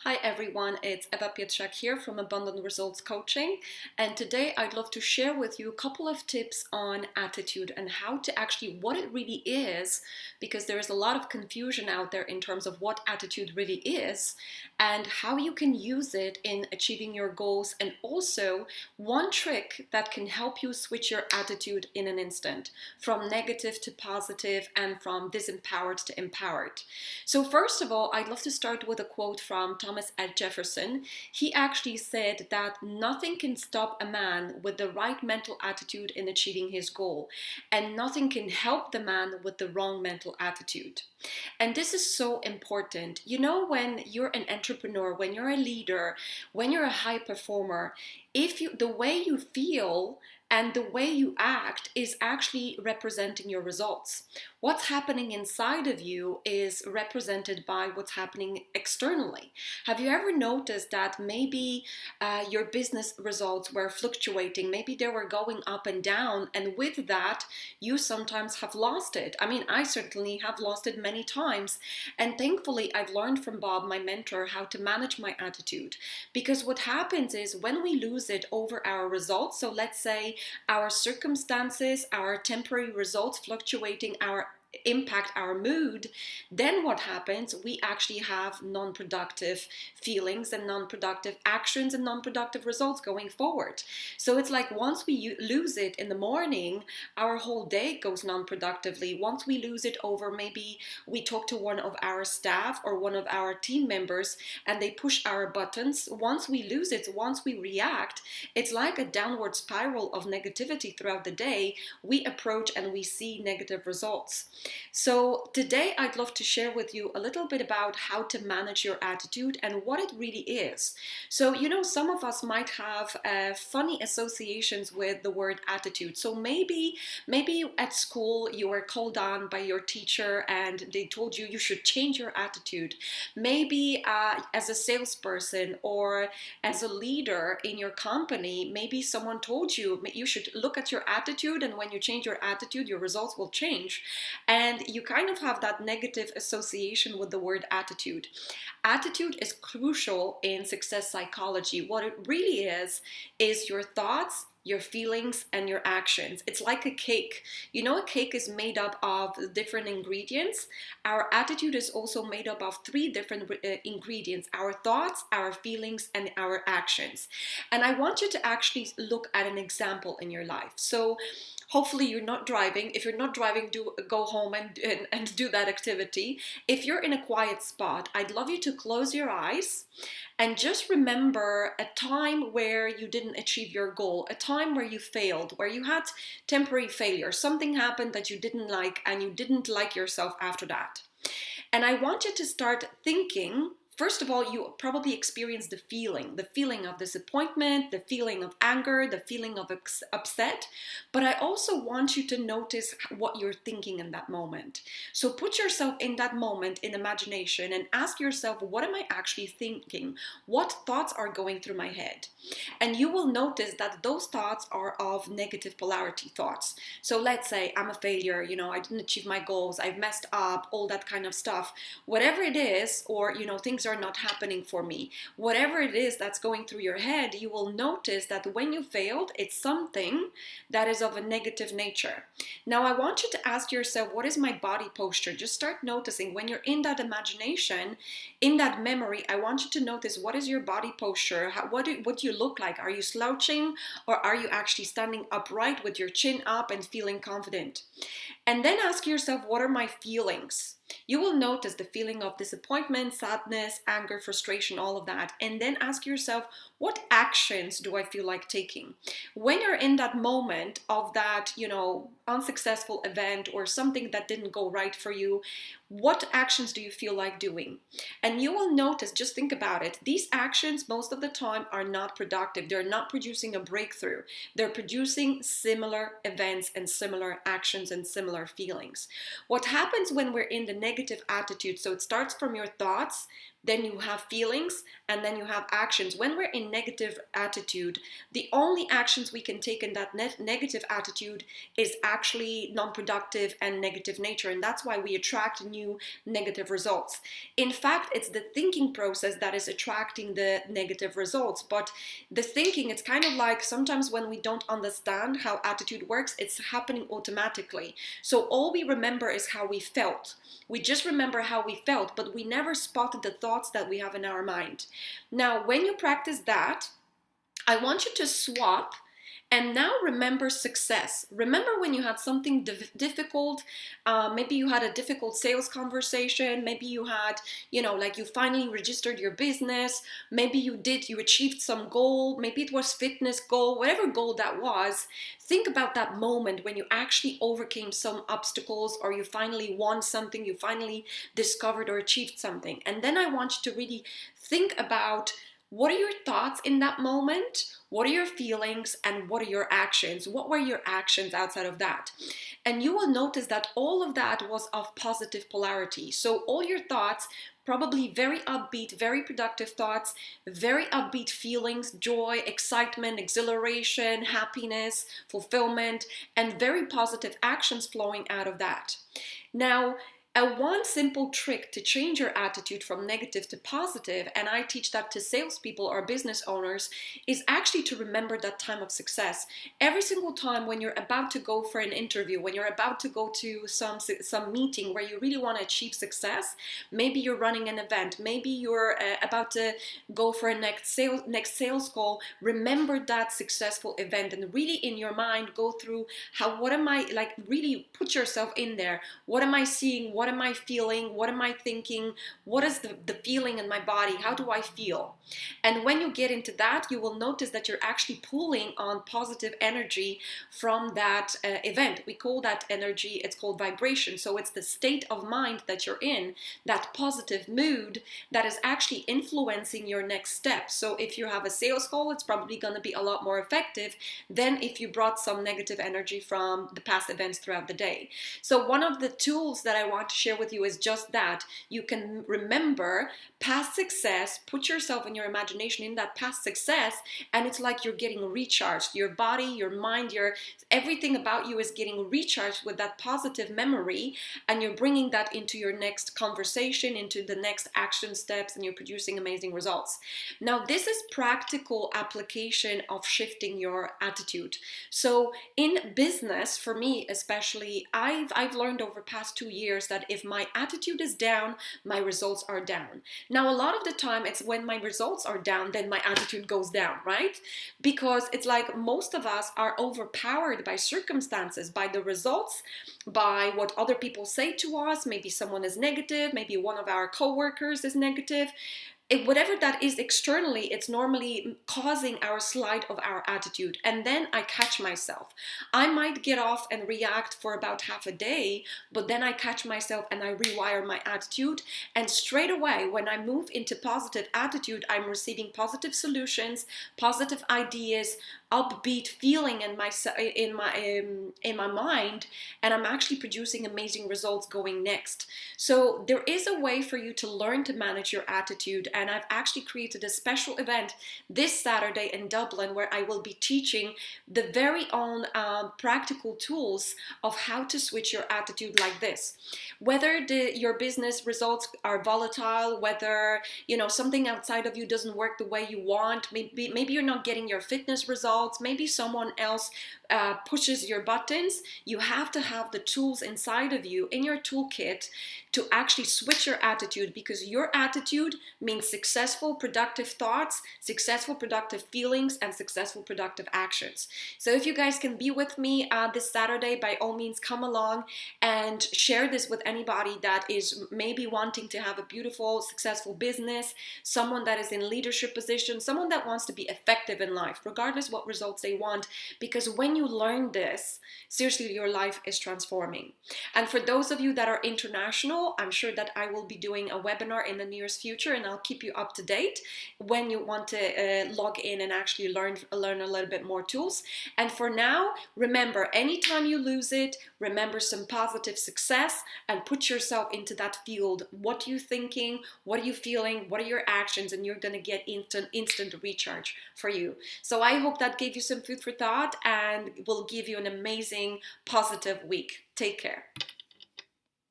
Hi everyone, it's Eva Pietrzak here from Abundant Results Coaching, and today I'd love to share with you a couple of tips on attitude and how to actually what it really is, because there is a lot of confusion out there in terms of what attitude really is and how you can use it in achieving your goals, and also one trick that can help you switch your attitude in an instant from negative to positive and from disempowered to empowered. So first of all, I'd love to start with a quote from Thomas Ed Jefferson. He actually said that nothing can stop a man with the right mental attitude in achieving his goal, and nothing can help the man with the wrong mental attitude. And this is so important. You know, when you're an entrepreneur, when you're a leader, when you're a high performer, if you the way you feel and the way you act is actually representing your results. What's happening inside of you is represented by what's happening externally. Have you ever noticed that maybe your business results were fluctuating? Maybe they were going up and down, and with that, you sometimes have lost it. I mean, I certainly have lost it many times, and thankfully, I've learned from Bob, my mentor, how to manage my attitude. Because what happens is when we lose it over our results, so let's say our circumstances, our temporary results fluctuating, our impact our mood, then what happens? We actually have non-productive feelings and non-productive actions and non-productive results going forward. So it's like once we lose it in the morning, our whole day goes non-productively. Once we lose it over, maybe we talk to one of our staff or one of our team members and they push our buttons. Once we lose it, once we react, it's like a downward spiral of negativity throughout the day. We approach and we see negative results. So today I'd love to share with you a little bit about how to manage your attitude and what it really is. So, you know, some of us might have funny associations with the word attitude. So maybe at school you were called on by your teacher and they told you you should change your attitude. Maybe as a salesperson or as a leader in your company, maybe someone told you you should look at your attitude, and when you change your attitude, your results will change. And you kind of have that negative association with the word attitude. Attitude is crucial in success psychology. What it really is your thoughts, your feelings, and your actions. It's like a cake. You know, a cake is made up of different ingredients. Our attitude is also made up of three different ingredients: our thoughts, our feelings, and our actions. And I want you to actually look at an example in your life. So hopefully you're not driving. If you're not driving, do go home and do that activity. If you're in a quiet spot, I'd love you to close your eyes and just remember a time where you didn't achieve your goal, a time where you failed, where you had temporary failure. Something happened that you didn't like and you didn't like yourself after that. And I want you to start thinking. First of all, you probably experienced the feeling of disappointment, the feeling of anger, the feeling of upset. But I also want you to notice what you're thinking in that moment. So put yourself in that moment in imagination and ask yourself, what am I actually thinking? What thoughts are going through my head? And you will notice that those thoughts are of negative polarity thoughts. So let's say I'm a failure, you know, I didn't achieve my goals, I've messed up, all that kind of stuff. Whatever it is, or, you know, things are not happening for me. Whatever it is that's going through your head, you will notice that when you failed, it's something that is of a negative nature. Now, I want you to ask yourself, what is my body posture? Just start noticing when you're in that imagination, in that memory. I want you to notice, what is your body posture? What do you look like? Are you slouching, or are you actually standing upright with your chin up and feeling confident? And then ask yourself, what are my feelings? You will notice the feeling of disappointment, sadness, anger, frustration, all of that. And then ask yourself, what actions do I feel like taking? When you're in that moment of that, you know, unsuccessful event or something that didn't go right for you, what actions do you feel like doing? And you will notice, just think about it, these actions most of the time are not productive. They're not producing a breakthrough. They're producing similar events and similar actions and similar feelings. What happens when we're in the negative attitude, so it starts from your thoughts, then you have feelings, and then you have actions. When we're in negative attitude, the only actions we can take in that negative attitude is actually non-productive and negative nature, and that's why we attract new negative results. In fact, it's the thinking process that is attracting the negative results. But the thinking, it's kind of like sometimes when we don't understand how attitude works, it's happening automatically. So all we remember is how we felt. We just remember how we felt, but we never spotted the thoughts that we have in our mind. Now, when you practice that, I want you to swap and now remember success. Remember when you had something difficult, maybe you had a difficult sales conversation, maybe you had, like you finally registered your business, maybe you achieved some goal, maybe it was fitness goal, whatever goal that was. Think about that moment when you actually overcame some obstacles, or you finally won something, you finally discovered or achieved something. And then I want you to really think about, what are your thoughts in that moment? What are your feelings, and what are your actions? What were your actions outside of that? And you will notice that all of that was of positive polarity. So all your thoughts, probably very upbeat, very productive thoughts, very upbeat feelings, joy, excitement, exhilaration, happiness, fulfillment, and very positive actions flowing out of that. Now, one simple trick to change your attitude from negative to positive, and I teach that to salespeople or business owners, is actually to remember that time of success. Every single time when you're about to go for an interview, when you're about to go to some meeting where you really want to achieve success, maybe you're running an event, maybe you're about to go for a next sales call, remember that successful event and really in your mind go through really put yourself in there. What am I seeing? What am I feeling? What am I thinking? What is the feeling in my body? How do I feel? And when you get into that, you will notice that you're actually pulling on positive energy from that event. We call that energy, it's called vibration. So it's the state of mind that you're in, that positive mood that is actually influencing your next step. So if you have a sales call, it's probably going to be a lot more effective than if you brought some negative energy from the past events throughout the day. So one of the tools that I want to share with you is just that. You can remember past success, put yourself in your imagination in that past success, and it's like you're getting recharged. Your body, your mind, everything about you is getting recharged with that positive memory, and you're bringing that into your next conversation, into the next action steps, and you're producing amazing results. Now, this is practical application of shifting your attitude. So in business, for me especially, I've learned over past 2 years that if my attitude is down, my results are down. Now, a lot of the time, it's when my results are down, then my attitude goes down, right? Because it's like most of us are overpowered by circumstances, by the results, by what other people say to us. Maybe someone is negative, maybe one of our coworkers is negative. Whatever that is externally, it's normally causing our slide of our attitude. And then I catch myself. I might get off and react for about half a day, but then I catch myself and I rewire my attitude. And straight away, when I move into positive attitude, I'm receiving positive solutions, positive ideas, upbeat feeling in my mind, and I'm actually producing amazing results going next. So there is a way for you to learn to manage your attitude, and I've actually created a special event this Saturday in Dublin where I will be teaching the very own practical tools of how to switch your attitude like this. Whether your business results are volatile, whether something outside of you doesn't work the way you want, maybe you're not getting your fitness results, maybe someone else pushes your buttons, you have to have the tools inside of you in your toolkit to actually switch your attitude, because your attitude means successful, productive thoughts, successful, productive feelings, and successful, productive actions. So if you guys can be with me this Saturday, by all means, come along and share this with anybody that is maybe wanting to have a beautiful, successful business, someone that is in leadership position, someone that wants to be effective in life, regardless what results they want, because when you learn this, seriously, your life is transforming. And for those of you that are international, I'm sure that I will be doing a webinar in the nearest future, and I'll keep keep you up to date when you want to log in and actually learn a little bit more tools. And for now, remember, anytime you lose it, remember some positive success and put yourself into that field. What are you thinking? What are you feeling? What are your actions? And you're going to get instant recharge for you. So I hope that gave you some food for thought and will give you an amazing positive week. Take care.